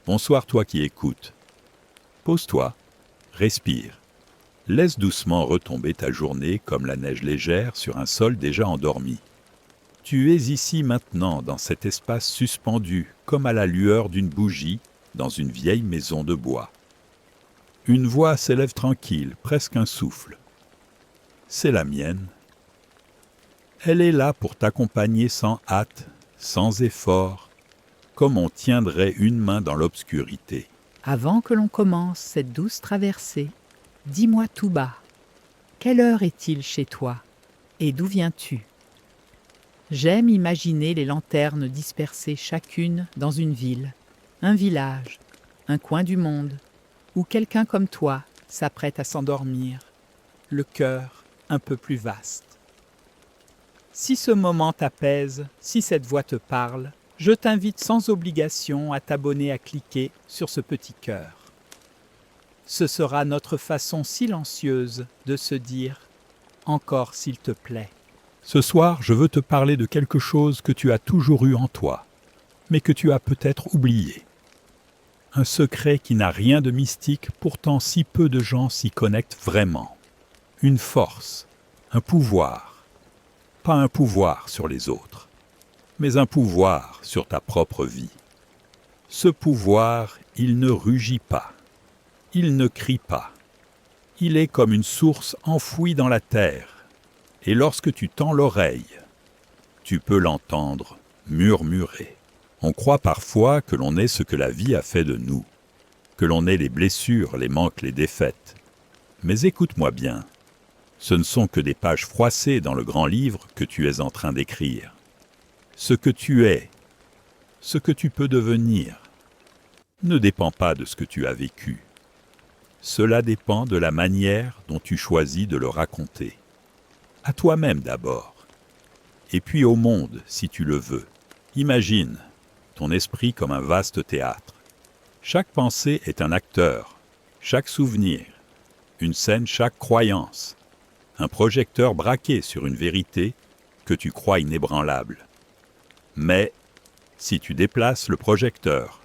Bonsoir toi qui écoutes. Pose-toi, respire. Laisse doucement retomber ta journée comme la neige légère sur un sol déjà endormi. Tu es ici maintenant dans cet espace suspendu comme à la lueur d'une bougie dans une vieille maison de bois. Une voix s'élève tranquille, presque un souffle. C'est la mienne. Elle est là pour t'accompagner sans hâte, sans effort, comme on tiendrait une main dans l'obscurité. Avant que l'on commence cette douce traversée, dis-moi tout bas, quelle heure est-il chez toi et d'où viens-tu ? J'aime imaginer les lanternes dispersées chacune dans une ville, un village, un coin du monde, où quelqu'un comme toi s'apprête à s'endormir, le cœur un peu plus vaste. Si ce moment t'apaise, si cette voix te parle, je t'invite sans obligation à t'abonner à cliquer sur ce petit cœur. Ce sera notre façon silencieuse de se dire « encore s'il te plaît ». Ce soir, je veux te parler de quelque chose que tu as toujours eu en toi, mais que tu as peut-être oublié. Un secret qui n'a rien de mystique, pourtant si peu de gens s'y connectent vraiment. Une force, un pouvoir. Pas un pouvoir sur les autres, mais un pouvoir sur ta propre vie. Ce pouvoir, il ne rugit pas. Il ne crie pas. Il est comme une source enfouie dans la terre. Et lorsque tu tends l'oreille, tu peux l'entendre murmurer. On croit parfois que l'on est ce que la vie a fait de nous, que l'on est les blessures, les manques, les défaites. Mais écoute-moi bien, ce ne sont que des pages froissées dans le grand livre que tu es en train d'écrire. Ce que tu es, ce que tu peux devenir, ne dépend pas de ce que tu as vécu. Cela dépend de la manière dont tu choisis de le raconter. À toi-même d'abord, et puis au monde si tu le veux. Imagine ton esprit comme un vaste théâtre. Chaque pensée est un acteur, chaque souvenir, une scène, chaque croyance, un projecteur braqué sur une vérité que tu crois inébranlable. Mais si tu déplaces le projecteur,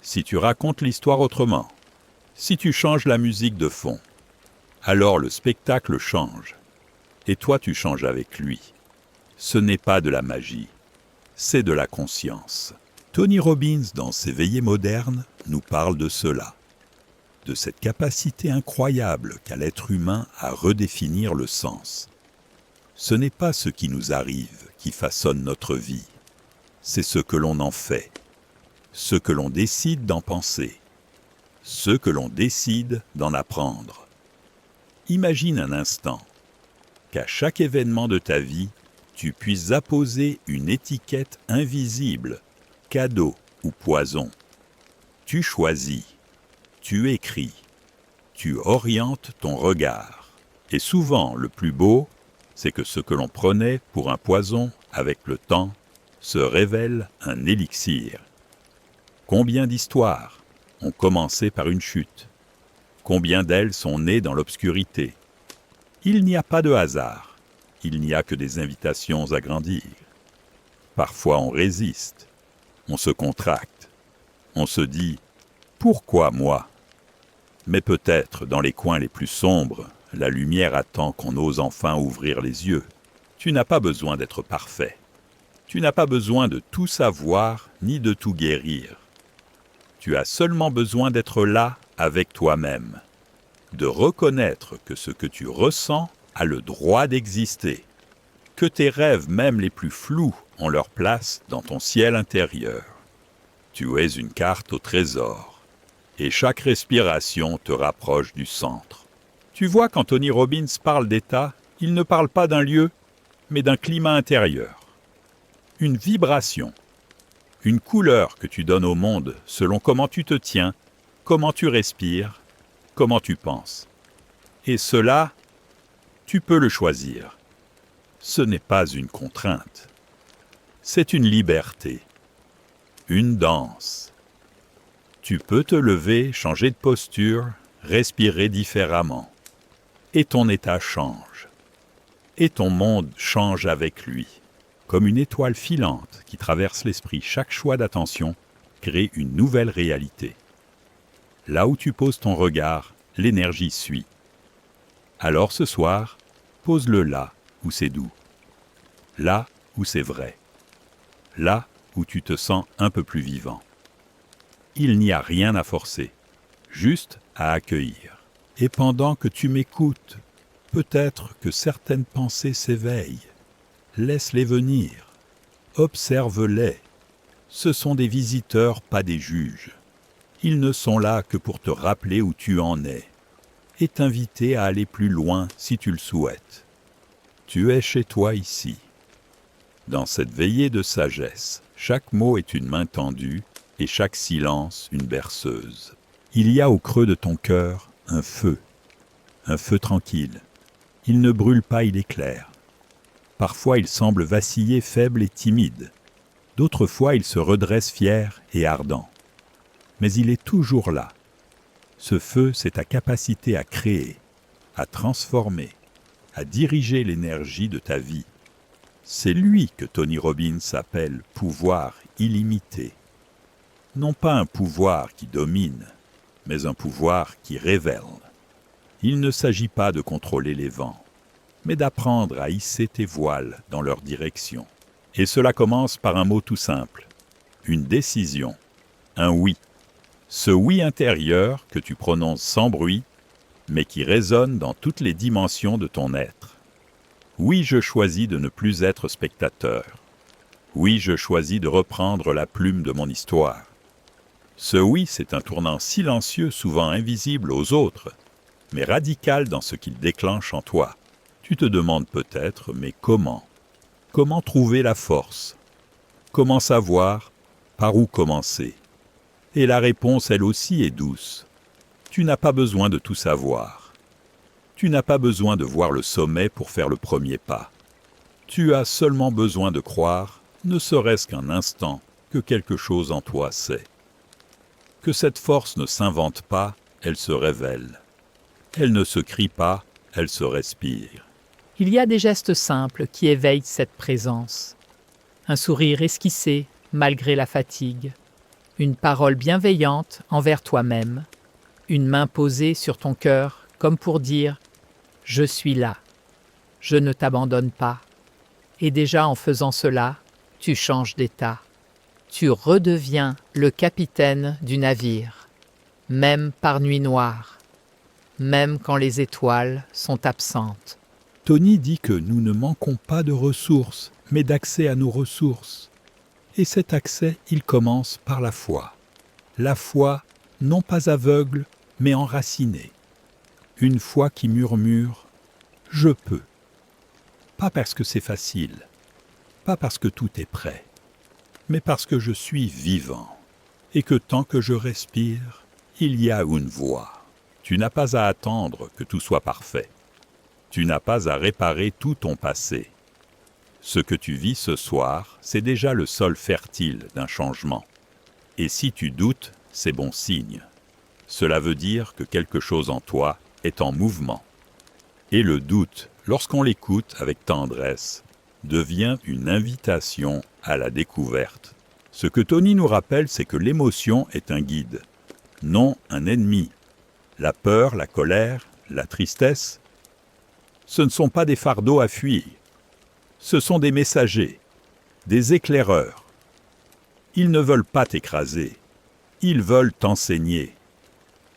si tu racontes l'histoire autrement, si tu changes la musique de fond, alors le spectacle change. Et toi tu changes avec lui. Ce n'est pas de la magie, c'est de la conscience. Tony Robbins, dans ses veillées modernes, nous parle de cela, de cette capacité incroyable qu'a l'être humain à redéfinir le sens. Ce n'est pas ce qui nous arrive qui façonne notre vie, c'est ce que l'on en fait, ce que l'on décide d'en penser, ce que l'on décide d'en apprendre. Imagine un instant qu'à chaque événement de ta vie, tu puisses apposer une étiquette invisible, cadeau ou poison. Tu choisis, tu écris, tu orientes ton regard. Et souvent, le plus beau, c'est que ce que l'on prenait pour un poison, avec le temps, se révèle un élixir. Combien d'histoires ont commencé par une chute? Combien d'elles sont nées dans l'obscurité? Il n'y a pas de hasard, il n'y a que des invitations à grandir. Parfois on résiste, on se contracte, on se dit « Pourquoi moi ?» Mais peut-être dans les coins les plus sombres, la lumière attend qu'on ose enfin ouvrir les yeux. Tu n'as pas besoin d'être parfait. Tu n'as pas besoin de tout savoir ni de tout guérir. Tu as seulement besoin d'être là avec toi-même. De reconnaître que ce que tu ressens a le droit d'exister, que tes rêves même les plus flous ont leur place dans ton ciel intérieur. Tu es une carte au trésor, et chaque respiration te rapproche du centre. Tu vois, quand Tony Robbins parle d'état, il ne parle pas d'un lieu, mais d'un climat intérieur. Une vibration, une couleur que tu donnes au monde selon comment tu te tiens, comment tu respires, comment tu penses. Et cela, tu peux le choisir. Ce n'est pas une contrainte. C'est une liberté. Une danse. Tu peux te lever, changer de posture, respirer différemment. Et ton état change. Et ton monde change avec lui. Comme une étoile filante qui traverse l'esprit, chaque choix d'attention crée une nouvelle réalité. Là où tu poses ton regard, l'énergie suit. Alors ce soir, pose-le là où c'est doux, là où c'est vrai, là où tu te sens un peu plus vivant. Il n'y a rien à forcer, juste à accueillir. Et pendant que tu m'écoutes, peut-être que certaines pensées s'éveillent. Laisse-les venir, observe-les. Ce sont des visiteurs, pas des juges. Ils ne sont là que pour te rappeler où tu en es et t'inviter à aller plus loin si tu le souhaites. Tu es chez toi ici. Dans cette veillée de sagesse, chaque mot est une main tendue et chaque silence une berceuse. Il y a au creux de ton cœur un feu tranquille. Il ne brûle pas, il éclaire. Parfois il semble vaciller faible et timide. D'autres fois il se redresse fier et ardent. Mais il est toujours là. Ce feu, c'est ta capacité à créer, à transformer, à diriger l'énergie de ta vie. C'est lui que Tony Robbins appelle pouvoir illimité. Non pas un pouvoir qui domine, mais un pouvoir qui révèle. Il ne s'agit pas de contrôler les vents, mais d'apprendre à hisser tes voiles dans leur direction. Et cela commence par un mot tout simple, une décision, un oui. Ce oui intérieur que tu prononces sans bruit, mais qui résonne dans toutes les dimensions de ton être. Oui, je choisis de ne plus être spectateur. Oui, je choisis de reprendre la plume de mon histoire. Ce oui, c'est un tournant silencieux, souvent invisible aux autres, mais radical dans ce qu'il déclenche en toi. Tu te demandes peut-être, mais comment ? Comment trouver la force ? Comment savoir par où commencer ? Et la réponse, elle aussi, est douce. Tu n'as pas besoin de tout savoir. Tu n'as pas besoin de voir le sommet pour faire le premier pas. Tu as seulement besoin de croire, ne serait-ce qu'un instant, que quelque chose en toi sait. Que cette force ne s'invente pas, elle se révèle. Elle ne se crie pas, elle se respire. Il y a des gestes simples qui éveillent cette présence. Un sourire esquissé, malgré la fatigue. Une parole bienveillante envers toi-même. Une main posée sur ton cœur, comme pour dire « Je suis là. Je ne t'abandonne pas. » Et déjà en faisant cela, tu changes d'état. Tu redeviens le capitaine du navire, même par nuit noire, même quand les étoiles sont absentes. Tony dit que nous ne manquons pas de ressources, mais d'accès à nos ressources. Et cet accès, il commence par la foi. La foi, non pas aveugle, mais enracinée. Une foi qui murmure « Je peux ». Pas parce que c'est facile, pas parce que tout est prêt, mais parce que je suis vivant, et que tant que je respire, il y a une voie. Tu n'as pas à attendre que tout soit parfait. Tu n'as pas à réparer tout ton passé. Ce que tu vis ce soir, c'est déjà le sol fertile d'un changement. Et si tu doutes, c'est bon signe. Cela veut dire que quelque chose en toi est en mouvement. Et le doute, lorsqu'on l'écoute avec tendresse, devient une invitation à la découverte. Ce que Tony nous rappelle, c'est que l'émotion est un guide, non un ennemi. La peur, la colère, la tristesse, ce ne sont pas des fardeaux à fuir. Ce sont des messagers, des éclaireurs. Ils ne veulent pas t'écraser, ils veulent t'enseigner.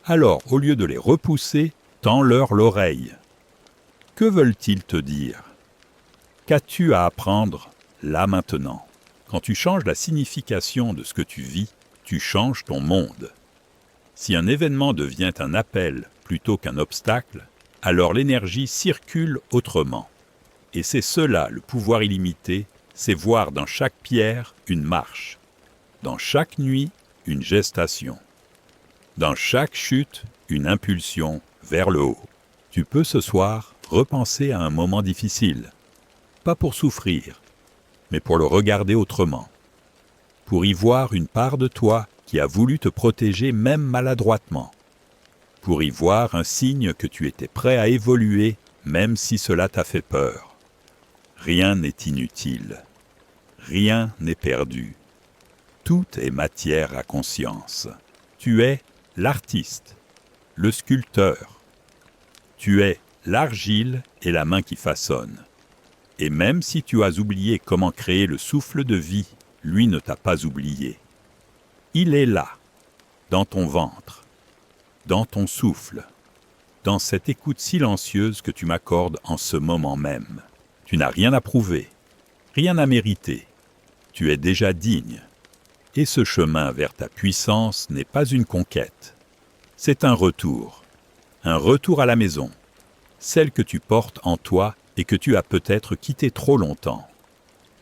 Alors, au lieu de les repousser, tends-leur l'oreille. Que veulent-ils te dire ? Qu'as-tu à apprendre là maintenant ? Quand tu changes la signification de ce que tu vis, tu changes ton monde. Si un événement devient un appel plutôt qu'un obstacle, alors l'énergie circule autrement. Et c'est cela le pouvoir illimité, c'est voir dans chaque pierre une marche, dans chaque nuit une gestation, dans chaque chute une impulsion vers le haut. Tu peux ce soir repenser à un moment difficile, pas pour souffrir, mais pour le regarder autrement, pour y voir une part de toi qui a voulu te protéger même maladroitement, pour y voir un signe que tu étais prêt à évoluer même si cela t'a fait peur. Rien n'est inutile, rien n'est perdu. Tout est matière à conscience. Tu es l'artiste, le sculpteur. Tu es l'argile et la main qui façonne. Et même si tu as oublié comment créer le souffle de vie, lui ne t'a pas oublié. Il est là, dans ton ventre, dans ton souffle, dans cette écoute silencieuse que tu m'accordes en ce moment même. Tu n'as rien à prouver, rien à mériter. Tu es déjà digne. Et ce chemin vers ta puissance n'est pas une conquête. C'est un retour à la maison, celle que tu portes en toi et que tu as peut-être quittée trop longtemps.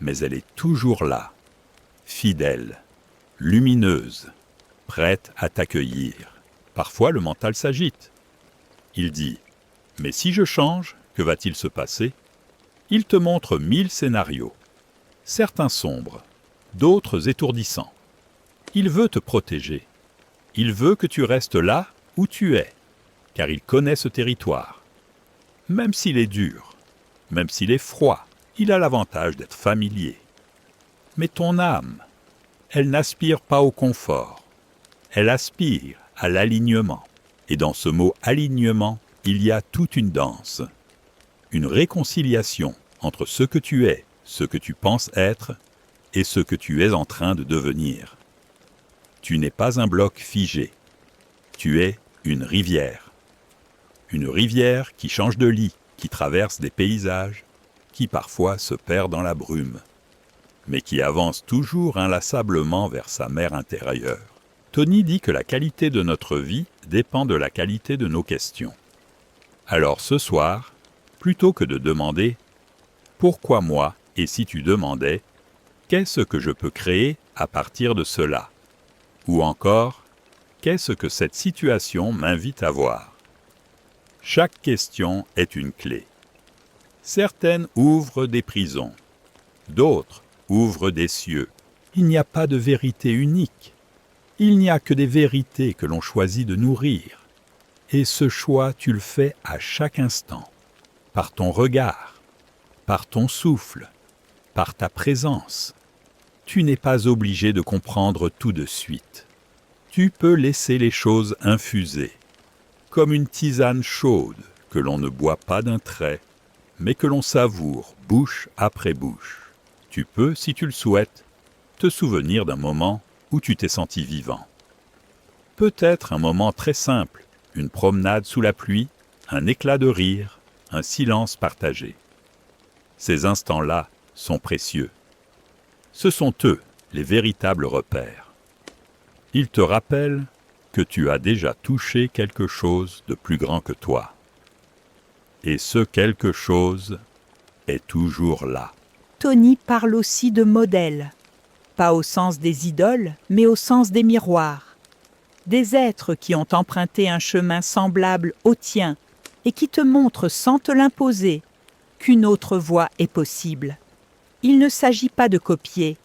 Mais elle est toujours là, fidèle, lumineuse, prête à t'accueillir. Parfois le mental s'agite. Il dit « Mais si je change, que va-t-il se passer ?» Il te montre 1000 scénarios, certains sombres, d'autres étourdissants. Il veut te protéger. Il veut que tu restes là où tu es, car il connaît ce territoire. Même s'il est dur, même s'il est froid, il a l'avantage d'être familier. Mais ton âme, elle n'aspire pas au confort. Elle aspire à l'alignement. Et dans ce mot alignement, il y a toute une danse. Une réconciliation entre ce que tu es, ce que tu penses être, et ce que tu es en train de devenir. Tu n'es pas un bloc figé. Tu es une rivière. Une rivière qui change de lit, qui traverse des paysages, qui parfois se perd dans la brume, mais qui avance toujours inlassablement vers sa mer intérieure. Tony dit que la qualité de notre vie dépend de la qualité de nos questions. Alors ce soir, plutôt que de demander « Pourquoi moi ?» et si tu demandais « Qu'est-ce que je peux créer à partir de cela ?» Ou encore « Qu'est-ce que cette situation m'invite à voir ?» Chaque question est une clé. Certaines ouvrent des prisons, d'autres ouvrent des cieux. Il n'y a pas de vérité unique. Il n'y a que des vérités que l'on choisit de nourrir. Et ce choix, tu le fais à chaque instant, par ton regard, par ton souffle, par ta présence. Tu n'es pas obligé de comprendre tout de suite. Tu peux laisser les choses infuser, comme une tisane chaude que l'on ne boit pas d'un trait, mais que l'on savoure bouche après bouche. Tu peux, si tu le souhaites, te souvenir d'un moment où tu t'es senti vivant. Peut-être un moment très simple, une promenade sous la pluie, un éclat de rire, un silence partagé. Ces instants-là sont précieux. Ce sont eux, les véritables repères. Ils te rappellent que tu as déjà touché quelque chose de plus grand que toi. Et ce quelque chose est toujours là. Tony parle aussi de modèles, pas au sens des idoles, mais au sens des miroirs. Des êtres qui ont emprunté un chemin semblable au tien et qui te montrent sans te l'imposer qu'une autre voie est possible. Il ne s'agit pas de copier,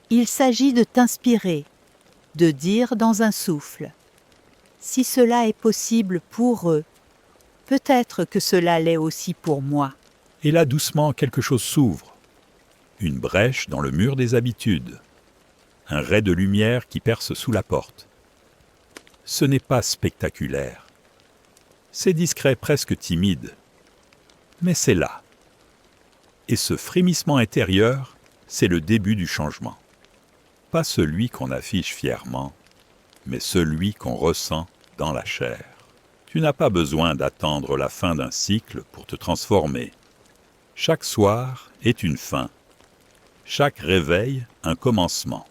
il s'agit de t'inspirer, de dire dans un souffle « Si cela est possible pour eux, peut-être que cela l'est aussi pour moi. » Et là, doucement, quelque chose s'ouvre. Une brèche dans le mur des habitudes. Un ray de lumière qui perce sous la porte. Ce n'est pas spectaculaire. C'est discret, presque timide. Mais c'est là. Et ce frémissement intérieur, c'est le début du changement. Pas celui qu'on affiche fièrement, mais celui qu'on ressent dans la chair. Tu n'as pas besoin d'attendre la fin d'un cycle pour te transformer. Chaque soir est une fin. Chaque réveil, un commencement.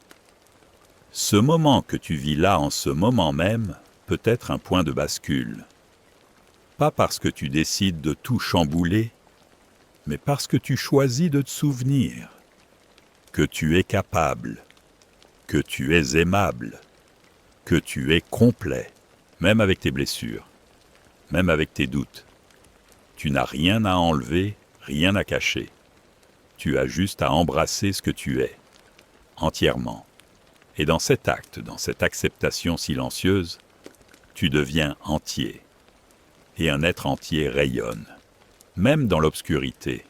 Ce moment que tu vis là en ce moment même peut être un point de bascule. Pas parce que tu décides de tout chambouler, mais parce que tu choisis de te souvenir que tu es capable, que tu es aimable, que tu es complet, même avec tes blessures, même avec tes doutes. Tu n'as rien à enlever, rien à cacher. Tu as juste à embrasser ce que tu es, entièrement. Et dans cet acte, dans cette acceptation silencieuse, tu deviens entier. Et un être entier rayonne, même dans l'obscurité,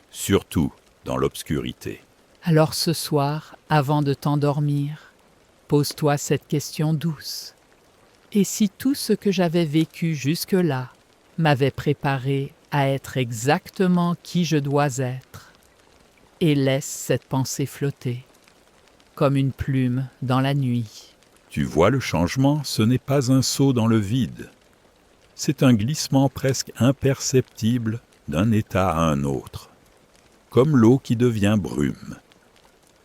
surtout dans l'obscurité. Alors ce soir, avant de t'endormir, Pose-toi cette question douce. Et si tout ce que j'avais vécu jusque-là m'avait préparé à être exactement qui je dois être? Et laisse cette pensée flotter, comme une plume dans la nuit. Tu vois le changement, ce n'est pas un saut dans le vide. C'est un glissement presque imperceptible d'un état à un autre. Comme l'eau qui devient brume.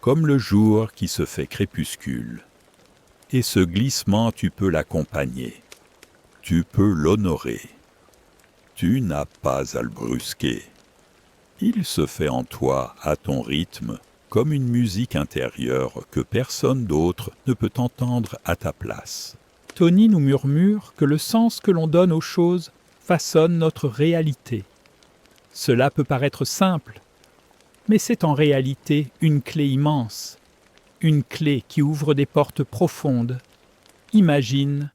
Comme le jour qui se fait crépuscule. Et ce glissement, tu peux l'accompagner. Tu peux l'honorer. Tu n'as pas à le brusquer. Il se fait en toi, à ton rythme, comme une musique intérieure que personne d'autre ne peut entendre à ta place. Tony nous murmure que le sens que l'on donne aux choses façonne notre réalité. Cela peut paraître simple, mais c'est en réalité une clé immense, une clé qui ouvre des portes profondes. Imagine,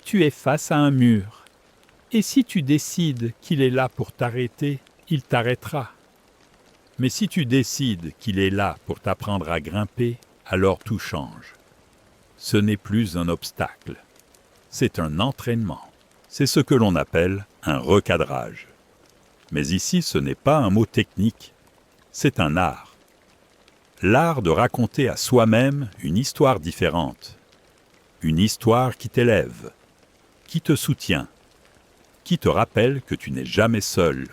tu es face à un mur, et si tu décides qu'il est là pour t'arrêter, il t'arrêtera. Mais si tu décides qu'il est là pour t'apprendre à grimper, alors tout change. Ce n'est plus un obstacle, c'est un entraînement. C'est ce que l'on appelle un recadrage. Mais ici, ce n'est pas un mot technique, c'est un art. L'art de raconter à soi-même une histoire différente. Une histoire qui t'élève, qui te soutient, qui te rappelle que tu n'es jamais seul,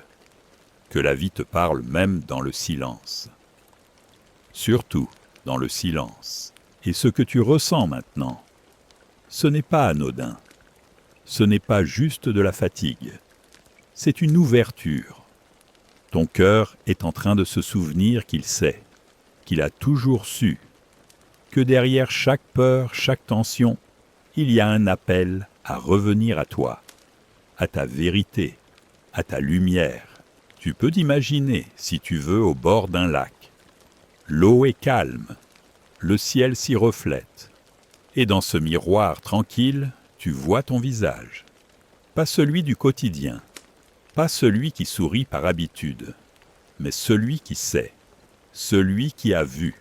que la vie te parle même dans le silence. Surtout dans le silence. Et ce que tu ressens maintenant, ce n'est pas anodin. Ce n'est pas juste de la fatigue. C'est une ouverture. Ton cœur est en train de se souvenir qu'il sait, qu'il a toujours su, que derrière chaque peur, chaque tension, il y a un appel à revenir à toi, à ta vérité, à ta lumière. Tu peux t'imaginer, si tu veux, au bord d'un lac. L'eau est calme, le ciel s'y reflète, et dans ce miroir tranquille, tu vois ton visage. Pas celui du quotidien, pas celui qui sourit par habitude, mais celui qui sait, celui qui a vu,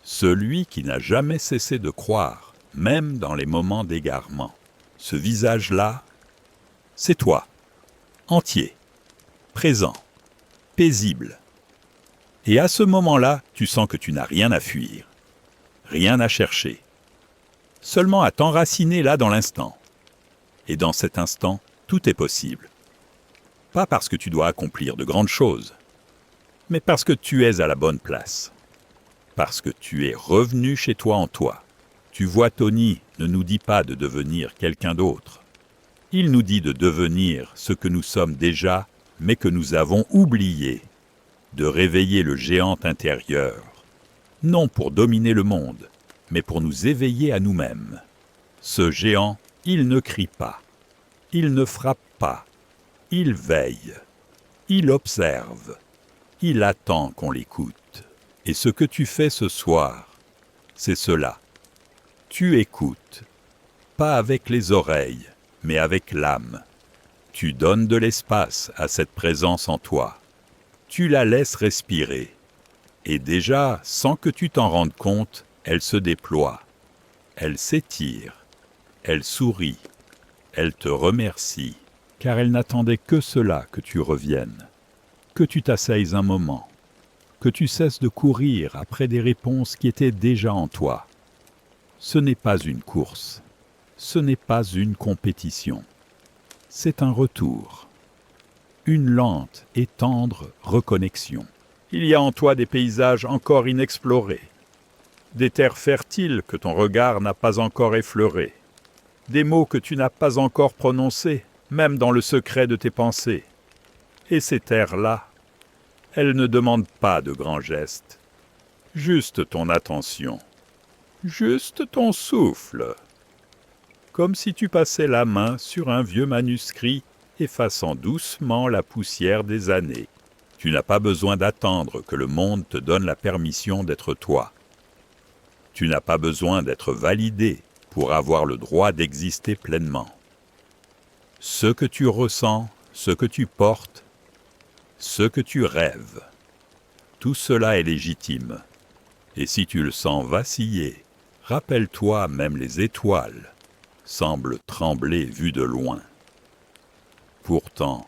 celui qui n'a jamais cessé de croire, même dans les moments d'égarement. Ce visage-là, c'est toi, entier, présent, paisible. Et à ce moment-là, tu sens que tu n'as rien à fuir, rien à chercher, seulement à t'enraciner là dans l'instant. Et dans cet instant, tout est possible. Pas parce que tu dois accomplir de grandes choses, mais parce que tu es à la bonne place. Parce que tu es revenu chez toi en toi. Tu vois, Tony ne nous dit pas de devenir quelqu'un d'autre. Il nous dit de devenir ce que nous sommes déjà, mais que nous avons oublié. De réveiller le géant intérieur. Non pour dominer le monde, mais pour nous éveiller à nous-mêmes. Ce géant, il ne crie pas. Il ne frappe pas. Il veille. Il observe. Il attend qu'on l'écoute. Et ce que tu fais ce soir, c'est cela. Tu écoutes. Pas avec les oreilles, mais avec l'âme. Tu donnes de l'espace à cette présence en toi. Tu la laisses respirer. Et déjà, sans que tu t'en rendes compte, elle se déploie. Elle s'étire. Elle sourit. Elle te remercie. Car elle n'attendait que cela que tu reviennes. Que tu t'asseyes un moment. Que tu cesses de courir après des réponses qui étaient déjà en toi. Ce n'est pas une course. Ce n'est pas une compétition. C'est un retour. Une lente et tendre reconnexion. Il y a en toi des paysages encore inexplorés, des terres fertiles que ton regard n'a pas encore effleurées, des mots que tu n'as pas encore prononcés, même dans le secret de tes pensées. Et ces terres-là, elles ne demandent pas de grands gestes, juste ton attention, juste ton souffle, comme si tu passais la main sur un vieux manuscrit effaçant doucement la poussière des années. Tu n'as pas besoin d'attendre que le monde te donne la permission d'être toi. Tu n'as pas besoin d'être validé pour avoir le droit d'exister pleinement. Ce que tu ressens, ce que tu portes, ce que tu rêves, tout cela est légitime. Et si tu le sens vaciller, Rappelle-toi, même les étoiles semblent trembler vues de loin. Pourtant,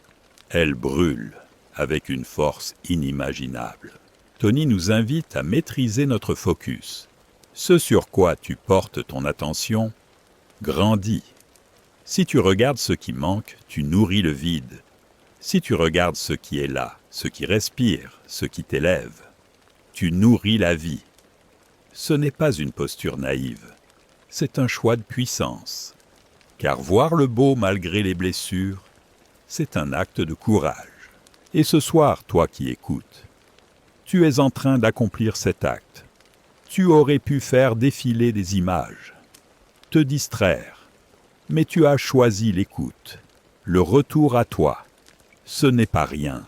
elles brûlent avec une force inimaginable. Tony nous invite à maîtriser notre focus. Ce sur quoi tu portes ton attention grandit. Si tu regardes ce qui manque, tu nourris le vide. Si tu regardes ce qui est là, ce qui respire, ce qui t'élève, tu nourris la vie. Ce n'est pas une posture naïve, c'est un choix de puissance. Car voir le beau malgré les blessures, c'est un acte de courage. Et ce soir, toi qui écoutes, tu es en train d'accomplir cet acte. Tu aurais pu faire défiler des images, te distraire, mais tu as choisi l'écoute, le retour à toi. Ce n'est pas rien,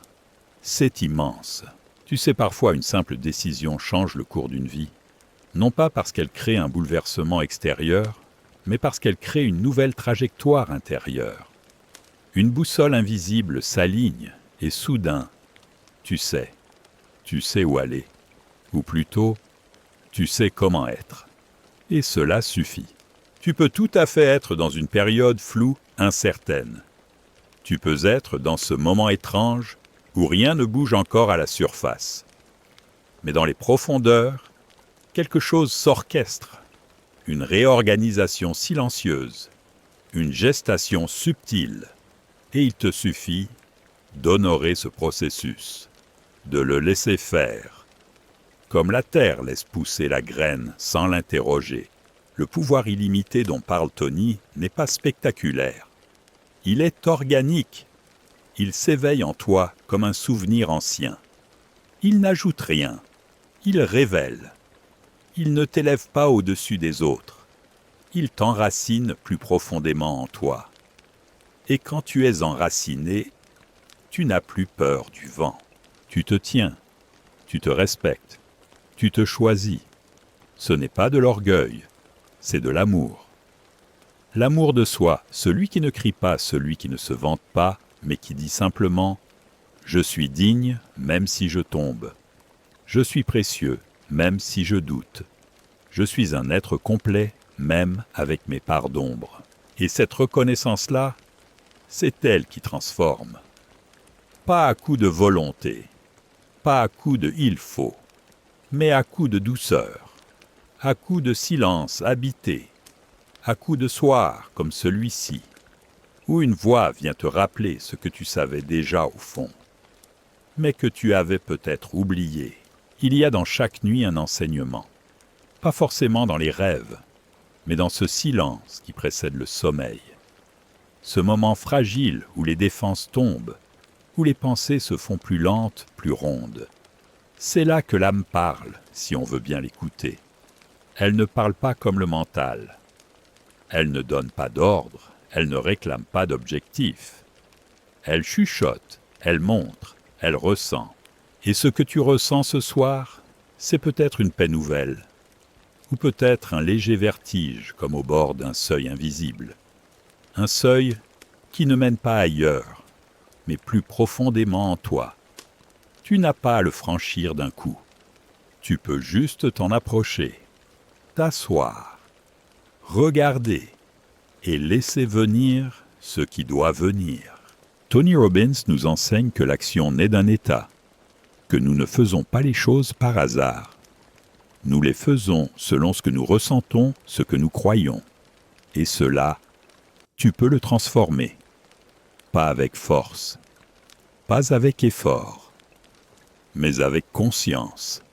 c'est immense. Tu sais, parfois une simple décision change le cours d'une vie, non pas parce qu'elle crée un bouleversement extérieur, mais parce qu'elle crée une nouvelle trajectoire intérieure. Une boussole invisible s'aligne et soudain, tu sais où aller, ou plutôt, tu sais comment être. Et cela suffit. Tu peux tout à fait être dans une période floue, incertaine. Tu peux être dans ce moment étrange où rien ne bouge encore à la surface. Mais dans les profondeurs, quelque chose s'orchestre, une réorganisation silencieuse, une gestation subtile, et il te suffit d'honorer ce processus, de le laisser faire. Comme la terre laisse pousser la graine sans l'interroger, le pouvoir illimité dont parle Tony n'est pas spectaculaire. Il est organique. Il s'éveille en toi comme un souvenir ancien. Il n'ajoute rien. Il révèle. Il ne t'élève pas au-dessus des autres. Il t'enracine plus profondément en toi. Et quand tu es enraciné, tu n'as plus peur du vent. Tu te tiens. Tu te respectes. Tu te choisis. Ce n'est pas de l'orgueil, c'est de l'amour. L'amour de soi, celui qui ne crie pas, celui qui ne se vante pas, mais qui dit simplement « Je suis digne, même si je tombe. Je suis précieux, même si je doute. Je suis un être complet, même avec mes parts d'ombre. » Et cette reconnaissance-là, c'est elle qui transforme. Pas à coup de volonté, pas à coup de « il faut », mais à coup de douceur, à coup de silence habité, à coup de soir comme celui-ci, où une voix vient te rappeler ce que tu savais déjà au fond, mais que tu avais peut-être oublié. Il y a dans chaque nuit un enseignement, pas forcément dans les rêves, mais dans ce silence qui précède le sommeil. Ce moment fragile où les défenses tombent, où les pensées se font plus lentes, plus rondes. C'est là que l'âme parle, si on veut bien l'écouter. Elle ne parle pas comme le mental. Elle ne donne pas d'ordre, elle ne réclame pas d'objectif. Elle chuchote, elle montre, elle ressent. Et ce que tu ressens ce soir, c'est peut-être une paix nouvelle, ou peut-être un léger vertige comme au bord d'un seuil invisible. Un seuil qui ne mène pas ailleurs, mais plus profondément en toi. Tu n'as pas à le franchir d'un coup. Tu peux juste t'en approcher, t'asseoir, regarder et laisser venir ce qui doit venir. Tony Robbins nous enseigne que l'action naît d'un état, que nous ne faisons pas les choses par hasard. Nous les faisons selon ce que nous ressentons, ce que nous croyons. Et cela, tu peux le transformer. Pas avec force, pas avec effort, mais avec conscience.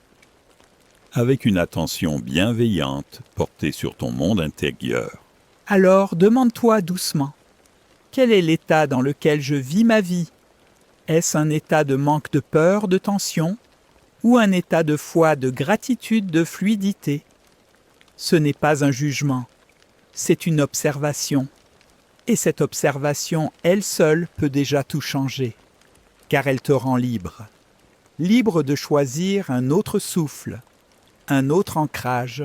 Avec une attention bienveillante portée sur ton monde intérieur. Alors demande-toi doucement, quel est l'état dans lequel je vis ma vie ? Est-ce un état de manque de peur, de tension, ou un état de foi, de gratitude, de fluidité ? Ce n'est pas un jugement, c'est une observation. Et cette observation, elle seule, peut déjà tout changer, car elle te rend libre. Libre de choisir un autre souffle, un autre ancrage.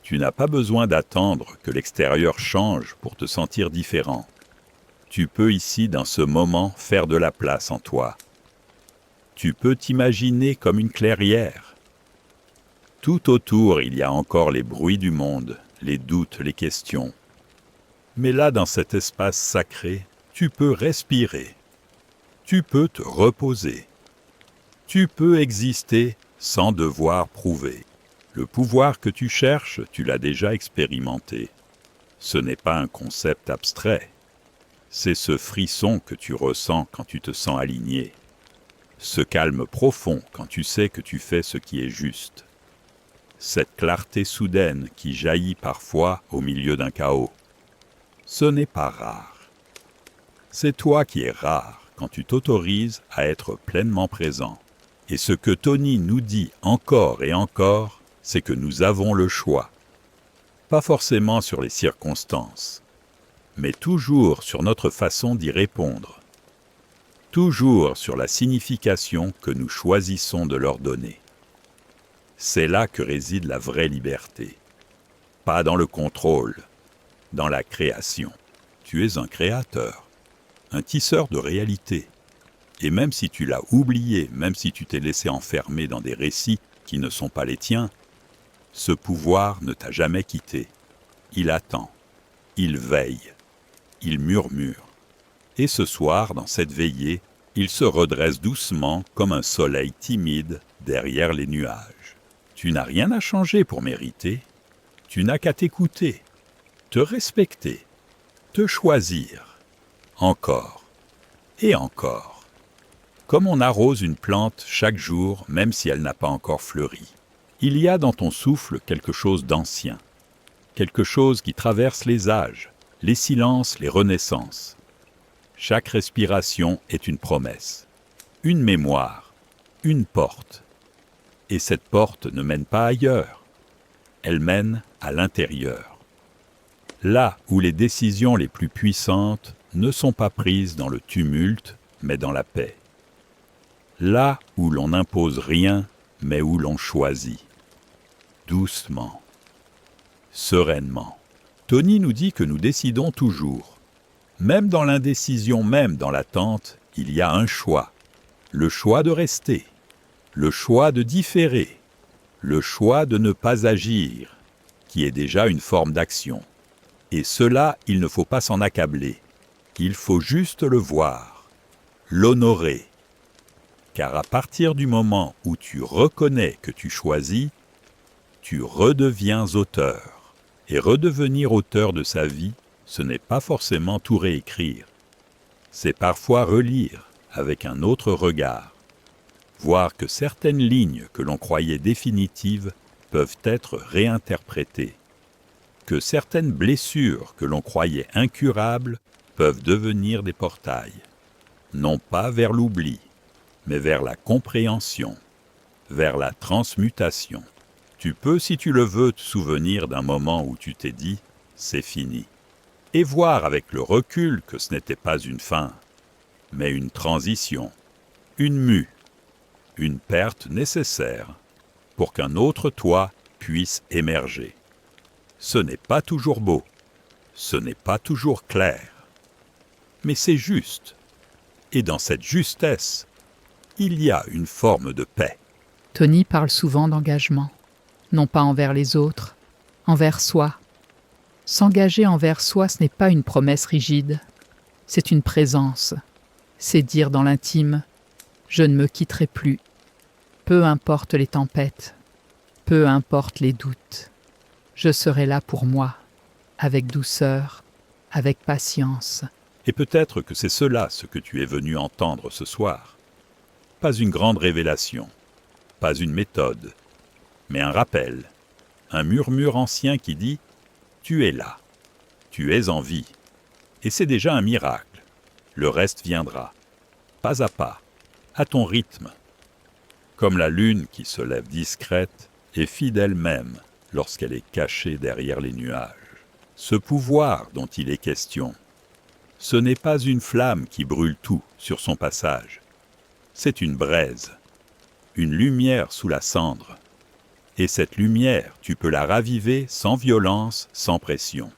Tu n'as pas besoin d'attendre que l'extérieur change pour te sentir différent. Tu peux ici, dans ce moment, faire de la place en toi. Tu peux t'imaginer comme une clairière. Tout autour, il y a encore les bruits du monde, les doutes, les questions. Mais là, dans cet espace sacré, tu peux respirer. Tu peux te reposer. Tu peux exister sans devoir prouver. Le pouvoir que tu cherches, tu l'as déjà expérimenté. Ce n'est pas un concept abstrait. C'est ce frisson que tu ressens quand tu te sens aligné. Ce calme profond quand tu sais que tu fais ce qui est juste. Cette clarté soudaine qui jaillit parfois au milieu d'un chaos. Ce n'est pas rare. C'est toi qui es rare quand tu t'autorises à être pleinement présent. Et ce que Tony nous dit encore et encore, c'est que nous avons le choix. Pas forcément sur les circonstances, mais toujours sur notre façon d'y répondre. Toujours sur la signification que nous choisissons de leur donner. C'est là que réside la vraie liberté. Pas dans le contrôle, dans la création. Tu es un créateur, un tisseur de réalité. Et même si tu l'as oublié, même si tu t'es laissé enfermer dans des récits qui ne sont pas les tiens, ce pouvoir ne t'a jamais quitté. Il attend, il veille, il murmure. Et ce soir, dans cette veillée, il se redresse doucement comme un soleil timide derrière les nuages. Tu n'as rien à changer pour mériter. Tu n'as qu'à t'écouter, te respecter, te choisir. Encore et encore. Comme on arrose une plante chaque jour, même si elle n'a pas encore fleuri. Il y a dans ton souffle quelque chose d'ancien, quelque chose qui traverse les âges, les silences, les renaissances. Chaque respiration est une promesse, une mémoire, une porte. Et cette porte ne mène pas ailleurs, elle mène à l'intérieur. Là où les décisions les plus puissantes ne sont pas prises dans le tumulte, mais dans la paix. Là où l'on n'impose rien, mais où l'on choisit. Doucement, sereinement. Tony nous dit que nous décidons toujours. Même dans l'indécision, même dans l'attente, il y a un choix. Le choix de rester, le choix de différer, le choix de ne pas agir, qui est déjà une forme d'action. Et cela, il ne faut pas s'en accabler. Il faut juste le voir, l'honorer. Car à partir du moment où tu reconnais que tu choisis, tu redeviens auteur. Et redevenir auteur de sa vie, ce n'est pas forcément tout réécrire. C'est parfois relire avec un autre regard. Voir que certaines lignes que l'on croyait définitives peuvent être réinterprétées. Que certaines blessures que l'on croyait incurables peuvent devenir des portails. Non pas vers l'oubli, mais vers la compréhension, vers la transmutation. Tu peux, si tu le veux, te souvenir d'un moment où tu t'es dit « c'est fini ». Et voir avec le recul que ce n'était pas une fin, mais une transition, une mue, une perte nécessaire pour qu'un autre toi puisse émerger. Ce n'est pas toujours beau, ce n'est pas toujours clair, mais c'est juste. Et dans cette justesse, il y a une forme de paix. Tony parle souvent d'engagement, non pas envers les autres, envers soi. S'engager envers soi, ce n'est pas une promesse rigide, c'est une présence. C'est dire dans l'intime « je ne me quitterai plus ». Peu importe les tempêtes, peu importe les doutes, je serai là pour moi, avec douceur, avec patience. Et peut-être que c'est cela ce que tu es venu entendre ce soir. Pas une grande révélation, pas une méthode, mais un rappel, un murmure ancien qui dit « tu es là, tu es en vie ». Et c'est déjà un miracle, le reste viendra, pas à ton rythme. Comme la lune qui se lève discrète et fidèle même lorsqu'elle est cachée derrière les nuages. Ce pouvoir dont il est question, ce n'est pas une flamme qui brûle tout sur son passage. C'est une braise, une lumière sous la cendre. Et cette lumière, tu peux la raviver sans violence, sans pression.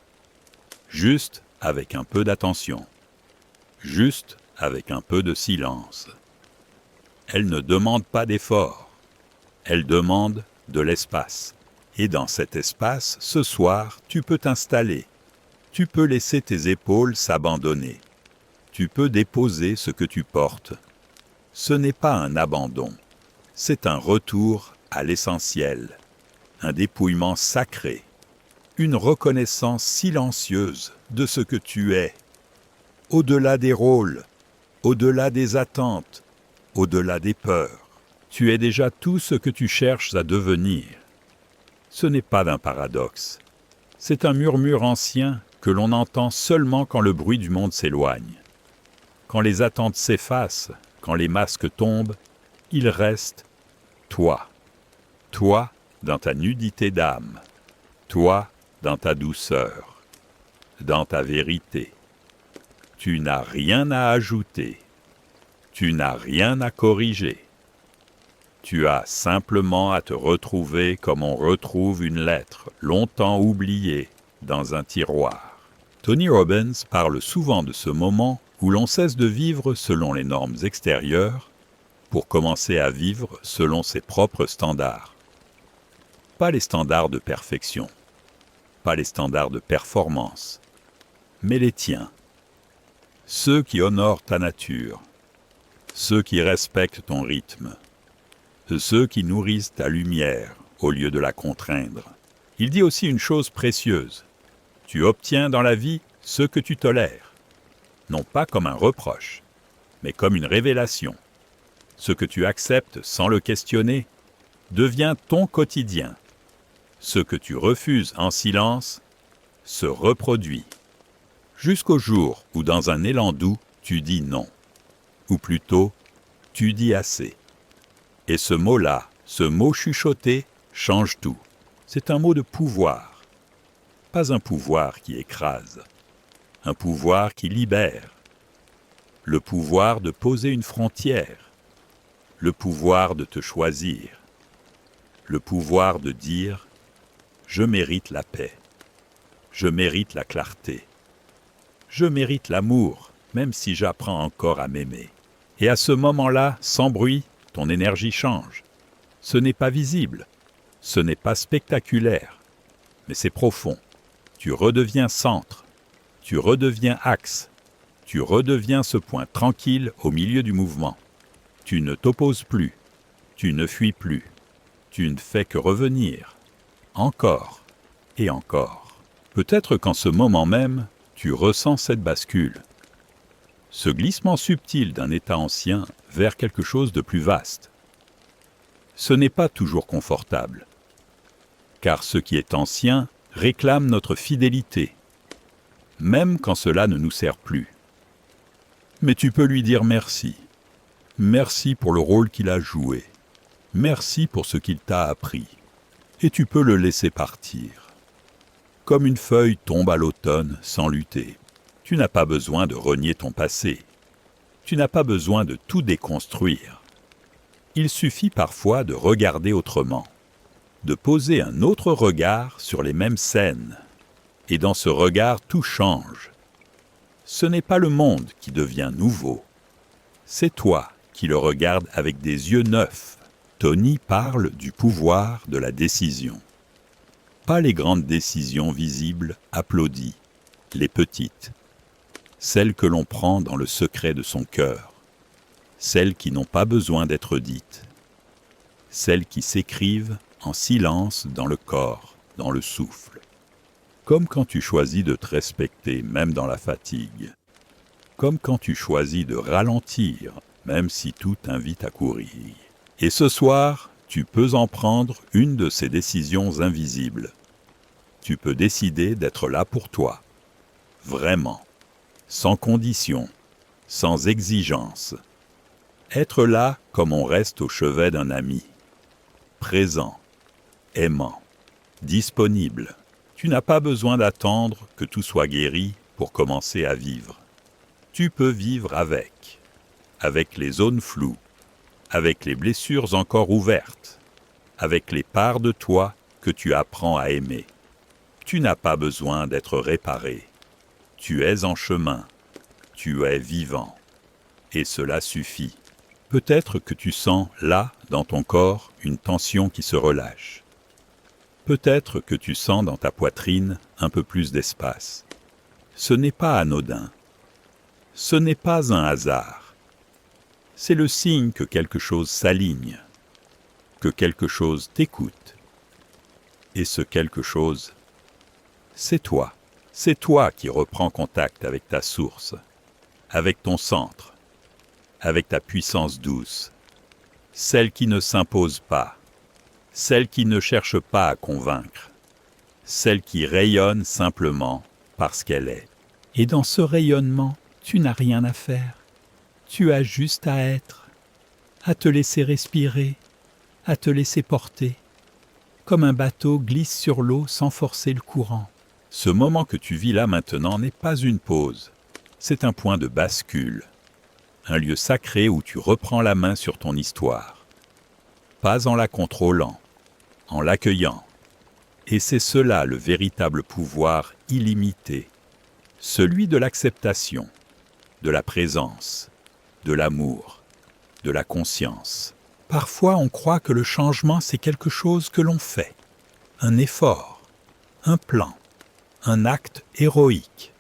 Juste avec un peu d'attention. Juste avec un peu de silence. Elle ne demande pas d'effort. Elle demande de l'espace. Et dans cet espace, ce soir, tu peux t'installer. Tu peux laisser tes épaules s'abandonner. Tu peux déposer ce que tu portes. Ce n'est pas un abandon, c'est un retour à l'essentiel, un dépouillement sacré, une reconnaissance silencieuse de ce que tu es, au-delà des rôles, au-delà des attentes, au-delà des peurs. Tu es déjà tout ce que tu cherches à devenir. Ce n'est pas d'un paradoxe, c'est un murmure ancien que l'on entend seulement quand le bruit du monde s'éloigne. Quand les attentes s'effacent, quand les masques tombent, il reste toi. Toi dans ta nudité d'âme. Toi dans ta douceur. Dans ta vérité. Tu n'as rien à ajouter. Tu n'as rien à corriger. Tu as simplement à te retrouver comme on retrouve une lettre longtemps oubliée dans un tiroir. Tony Robbins parle souvent de ce moment où l'on cesse de vivre selon les normes extérieures pour commencer à vivre selon ses propres standards. Pas les standards de perfection, pas les standards de performance, mais les tiens. Ceux qui honorent ta nature, ceux qui respectent ton rythme, ceux qui nourrissent ta lumière au lieu de la contraindre. Il dit aussi une chose précieuse. Tu obtiens dans la vie ce que tu tolères. Non pas comme un reproche, mais comme une révélation. Ce que tu acceptes sans le questionner devient ton quotidien. Ce que tu refuses en silence se reproduit. Jusqu'au jour où dans un élan doux, tu dis non. Ou plutôt, tu dis assez. Et ce mot-là, ce mot chuchoté, change tout. C'est un mot de pouvoir. Pas un pouvoir qui écrase. Un pouvoir qui libère. Le pouvoir de poser une frontière. Le pouvoir de te choisir. Le pouvoir de dire « Je mérite la paix. Je mérite la clarté. Je mérite l'amour, même si j'apprends encore à m'aimer. » Et à ce moment-là, sans bruit, ton énergie change. Ce n'est pas visible. Ce n'est pas spectaculaire. Mais c'est profond. Tu redeviens centre. Tu redeviens axe. Tu redeviens ce point tranquille au milieu du mouvement. Tu ne t'opposes plus. Tu ne fuis plus. Tu ne fais que revenir. Encore et encore. Peut-être qu'en ce moment même, tu ressens cette bascule. Ce glissement subtil d'un état ancien vers quelque chose de plus vaste. Ce n'est pas toujours confortable. Car ce qui est ancien réclame notre fidélité, même quand cela ne nous sert plus. Mais tu peux lui dire merci. Merci pour le rôle qu'il a joué. Merci pour ce qu'il t'a appris. Et tu peux le laisser partir. Comme une feuille tombe à l'automne sans lutter. Tu n'as pas besoin de renier ton passé. Tu n'as pas besoin de tout déconstruire. Il suffit parfois de regarder autrement, de poser un autre regard sur les mêmes scènes. Et dans ce regard, tout change. Ce n'est pas le monde qui devient nouveau. C'est toi qui le regardes avec des yeux neufs. Tony parle du pouvoir de la décision. Pas les grandes décisions visibles applaudies, les petites. Celles que l'on prend dans le secret de son cœur. Celles qui n'ont pas besoin d'être dites. Celles qui s'écrivent en silence dans le corps, dans le souffle. Comme quand tu choisis de te respecter, même dans la fatigue. Comme quand tu choisis de ralentir, même si tout t'invite à courir. Et ce soir, tu peux en prendre une de ces décisions invisibles. Tu peux décider d'être là pour toi. Vraiment. Sans condition. Sans exigence. Être là comme on reste au chevet d'un ami. Présent. Aimant. Disponible. Tu n'as pas besoin d'attendre que tout soit guéri pour commencer à vivre. Tu peux vivre avec les zones floues, avec les blessures encore ouvertes, avec les parts de toi que tu apprends à aimer. Tu n'as pas besoin d'être réparé. Tu es en chemin, tu es vivant. Et cela suffit. Peut-être que tu sens là, dans ton corps, une tension qui se relâche. Peut-être que tu sens dans ta poitrine un peu plus d'espace. Ce n'est pas anodin. Ce n'est pas un hasard. C'est le signe que quelque chose s'aligne, que quelque chose t'écoute. Et ce quelque chose, c'est toi. C'est toi qui reprends contact avec ta source, avec ton centre, avec ta puissance douce, celle qui ne s'impose pas, celle qui ne cherche pas à convaincre, celle qui rayonne simplement parce qu'elle est. Et dans ce rayonnement, tu n'as rien à faire. Tu as juste à être, à te laisser respirer, à te laisser porter, comme un bateau glisse sur l'eau sans forcer le courant. Ce moment que tu vis là maintenant n'est pas une pause, c'est un point de bascule, un lieu sacré où tu reprends la main sur ton histoire, pas en la contrôlant, en l'accueillant. Et c'est cela le véritable pouvoir illimité, celui de l'acceptation, de la présence, de l'amour, de la conscience. Parfois on croit que le changement c'est quelque chose que l'on fait, un effort, un plan, un acte héroïque.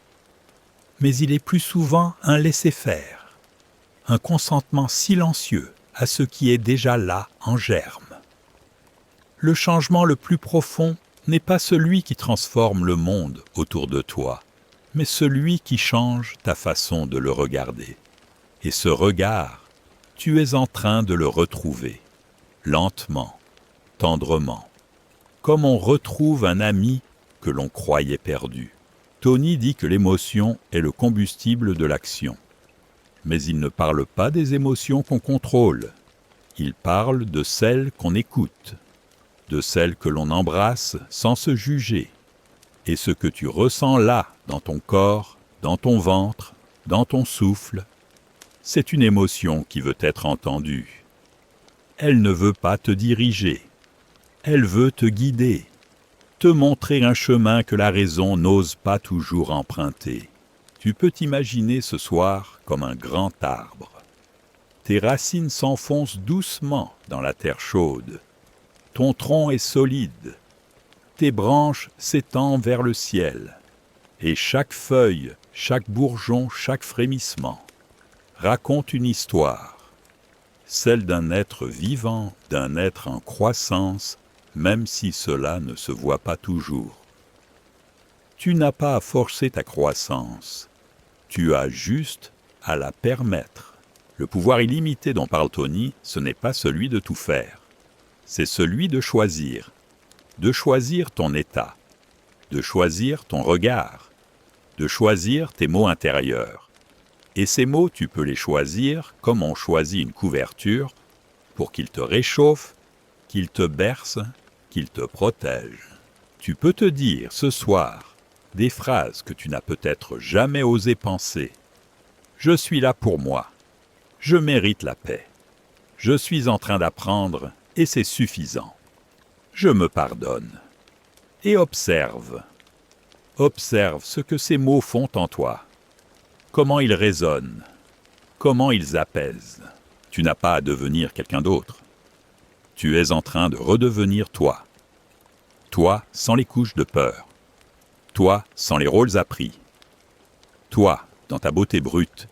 Mais il est plus souvent un laisser-faire, un consentement silencieux à ce qui est déjà là en germe. Le changement le plus profond n'est pas celui qui transforme le monde autour de toi, mais celui qui change ta façon de le regarder. Et ce regard, tu es en train de le retrouver, lentement, tendrement, comme on retrouve un ami que l'on croyait perdu. Tony dit que l'émotion est le combustible de l'action. Mais il ne parle pas des émotions qu'on contrôle. Il parle de celles qu'on écoute, de celles que l'on embrasse sans se juger. Et ce que tu ressens là, dans ton corps, dans ton ventre, dans ton souffle, c'est une émotion qui veut être entendue. Elle ne veut pas te diriger. Elle veut te guider, te montrer un chemin que la raison n'ose pas toujours emprunter. Tu peux t'imaginer ce soir comme un grand arbre. Tes racines s'enfoncent doucement dans la terre chaude. Ton tronc est solide. Tes branches s'étendent vers le ciel. Et chaque feuille, chaque bourgeon, chaque frémissement raconte une histoire, celle d'un être vivant, d'un être en croissance, même si cela ne se voit pas toujours. Tu n'as pas à forcer ta croissance, tu as juste à la permettre. Le pouvoir illimité dont parle Tony, ce n'est pas celui de tout faire, c'est celui de choisir ton état, de choisir ton regard, de choisir tes mots intérieurs. Et ces mots, tu peux les choisir comme on choisit une couverture pour qu'ils te réchauffent, qu'ils te bercent, qu'ils te protègent. Tu peux te dire ce soir des phrases que tu n'as peut-être jamais osé penser. Je suis là pour moi. Je mérite la paix. Je suis en train d'apprendre et c'est suffisant. Je me pardonne. Et observe. Observe ce que ces mots font en toi. Comment ils résonnent, comment ils apaisent. Tu n'as pas à devenir quelqu'un d'autre. Tu es en train de redevenir toi. Toi sans les couches de peur. Toi sans les rôles appris. Toi dans ta beauté brute.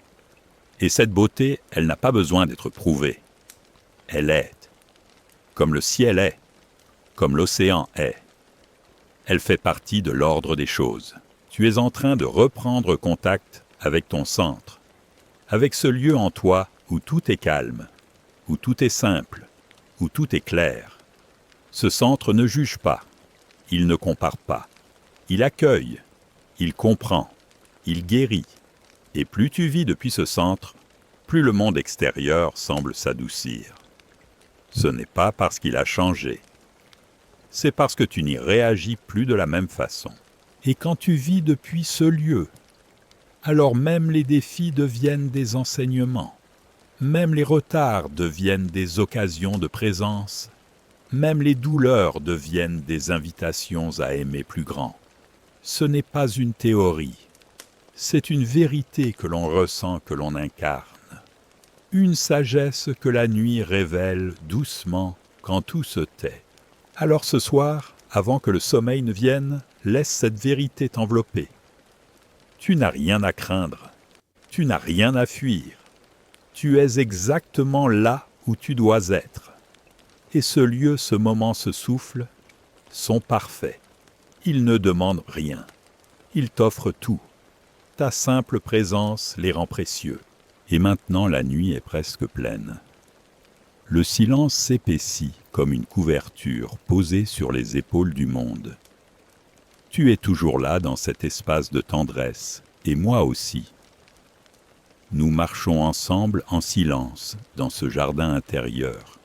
Et cette beauté, elle n'a pas besoin d'être prouvée. Elle est. Comme le ciel est. Comme l'océan est. Elle fait partie de l'ordre des choses. Tu es en train de reprendre contact avec ton centre, avec ce lieu en toi où tout est calme, où tout est simple, où tout est clair. Ce centre ne juge pas, il ne compare pas, il accueille, il comprend, il guérit. Et plus tu vis depuis ce centre, plus le monde extérieur semble s'adoucir. Ce n'est pas parce qu'il a changé, c'est parce que tu n'y réagis plus de la même façon. Et quand tu vis depuis ce lieu, alors même les défis deviennent des enseignements, même les retards deviennent des occasions de présence, même les douleurs deviennent des invitations à aimer plus grand. Ce n'est pas une théorie, c'est une vérité que l'on ressent, que l'on incarne. Une sagesse que la nuit révèle doucement quand tout se tait. Alors ce soir, Avant que le sommeil ne vienne, laisse cette vérité t'envelopper. Tu n'as rien à craindre. Tu n'as rien à fuir. Tu es exactement là où tu dois être. Et ce lieu, ce moment, ce souffle sont parfaits. Ils ne demandent rien. Ils t'offrent tout. Ta simple présence les rend précieux. Et maintenant la nuit est presque pleine. Le silence s'épaissit comme une couverture posée sur les épaules du monde. Tu es toujours là dans cet espace de tendresse, et moi aussi. Nous marchons ensemble en silence dans ce jardin intérieur,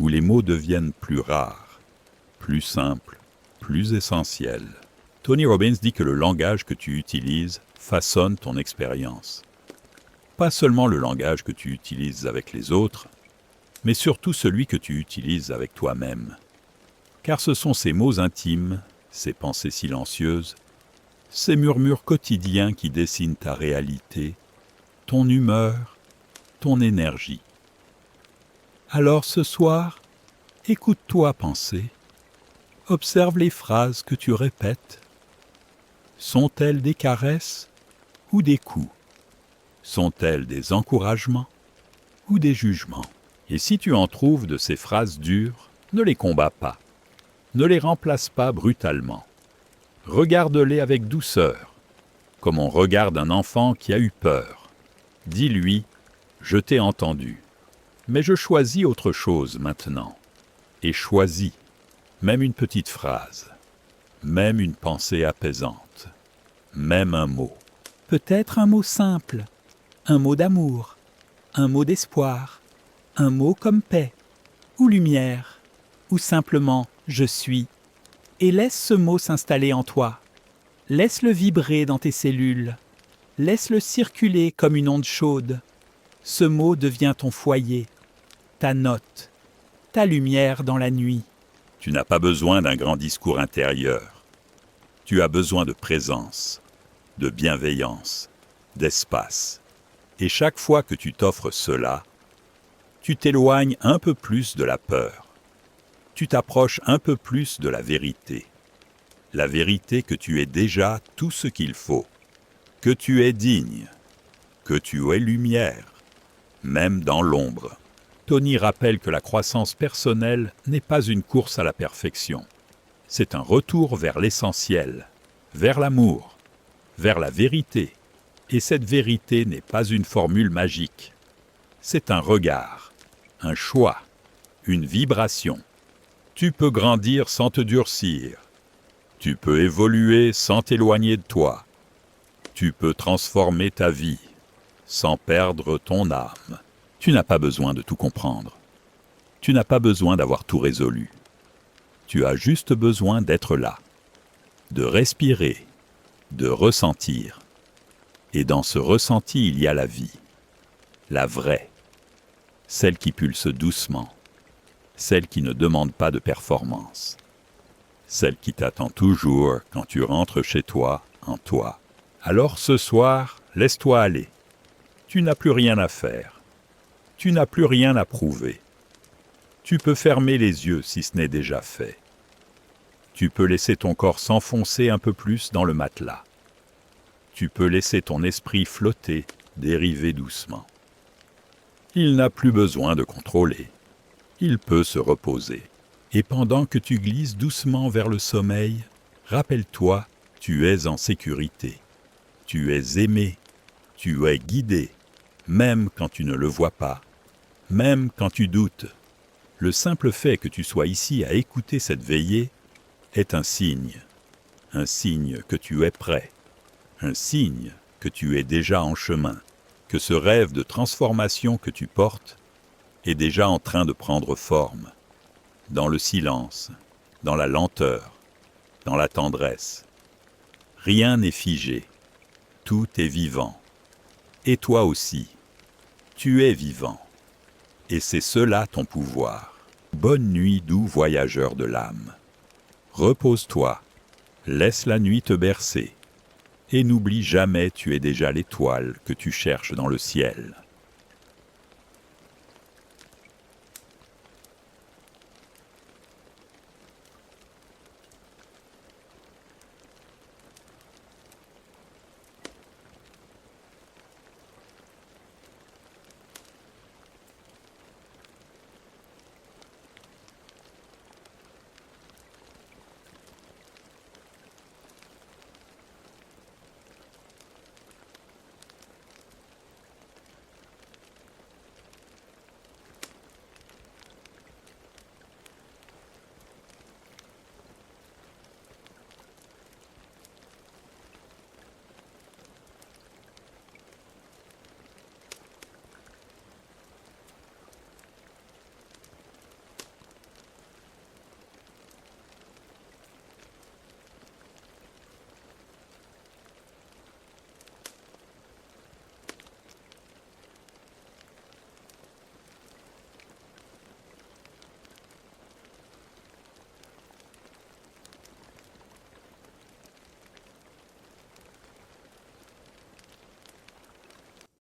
où les mots deviennent plus rares, plus simples, plus essentiels. Tony Robbins dit que le langage que tu utilises façonne ton expérience. Pas seulement le langage que tu utilises avec les autres, mais surtout celui que tu utilises avec toi-même. Car ce sont ces mots intimes, ces pensées silencieuses, ces murmures quotidiens qui dessinent ta réalité, ton humeur, ton énergie. Alors ce soir, écoute-toi penser. Observe les phrases que tu répètes. Sont-elles des caresses ou des coups? Sont-elles des encouragements ou des jugements? Et si tu en trouves de ces phrases dures, ne les combats pas. Ne les remplace pas brutalement. Regarde-les avec douceur, comme on regarde un enfant qui a eu peur. Dis-lui « Je t'ai entendu, mais je choisis autre chose maintenant. » Et choisis, même une petite phrase, même une pensée apaisante, même un mot. Peut-être un mot simple, un mot d'amour, un mot d'espoir, un mot comme paix, ou lumière, ou simplement « je suis ». Et laisse ce mot s'installer en toi. Laisse-le vibrer dans tes cellules. Laisse-le circuler comme une onde chaude. Ce mot devient ton foyer, ta note, ta lumière dans la nuit. Tu n'as pas besoin d'un grand discours intérieur. Tu as besoin de présence, de bienveillance, d'espace. Et chaque fois que tu t'offres cela, tu t'éloignes un peu plus de la peur. Tu t'approches un peu plus de la vérité que tu es déjà tout ce qu'il faut, que tu es digne, que tu es lumière, même dans l'ombre. Tony rappelle que la croissance personnelle n'est pas une course à la perfection. C'est un retour vers l'essentiel, vers l'amour, vers la vérité. Et cette vérité n'est pas une formule magique. C'est un regard, un choix, une vibration. Tu peux grandir sans te durcir. Tu peux évoluer sans t'éloigner de toi. Tu peux transformer ta vie sans perdre ton âme. Tu n'as pas besoin de tout comprendre. Tu n'as pas besoin d'avoir tout résolu. Tu as juste besoin d'être là, de respirer, de ressentir. Et dans ce ressenti, il y a la vie, la vraie, celle qui pulse doucement, celle qui ne demande pas de performance, celle qui t'attend toujours quand tu rentres chez toi, en toi. Alors ce soir, laisse-toi aller. Tu n'as plus rien à faire. Tu n'as plus rien à prouver. Tu peux fermer les yeux si ce n'est déjà fait. Tu peux laisser ton corps s'enfoncer un peu plus dans le matelas. Tu peux laisser ton esprit flotter, dériver doucement. Il n'a plus besoin de contrôler. Il peut se reposer. Et pendant que tu glisses doucement vers le sommeil, rappelle-toi, tu es en sécurité. Tu es aimé. Tu es guidé. Même quand tu ne le vois pas. Même quand tu doutes. Le simple fait que tu sois ici à écouter cette veillée est un signe que tu es prêt, un signe que tu es déjà en chemin, que ce rêve de transformation que tu portes est déjà en train de prendre forme, dans le silence, dans la lenteur, dans la tendresse. Rien n'est figé, tout est vivant. Et toi aussi, tu es vivant. Et c'est cela ton pouvoir. Bonne nuit, doux voyageur de l'âme. Repose-toi, laisse la nuit te bercer, et n'oublie jamais tu es déjà l'étoile que tu cherches dans le ciel.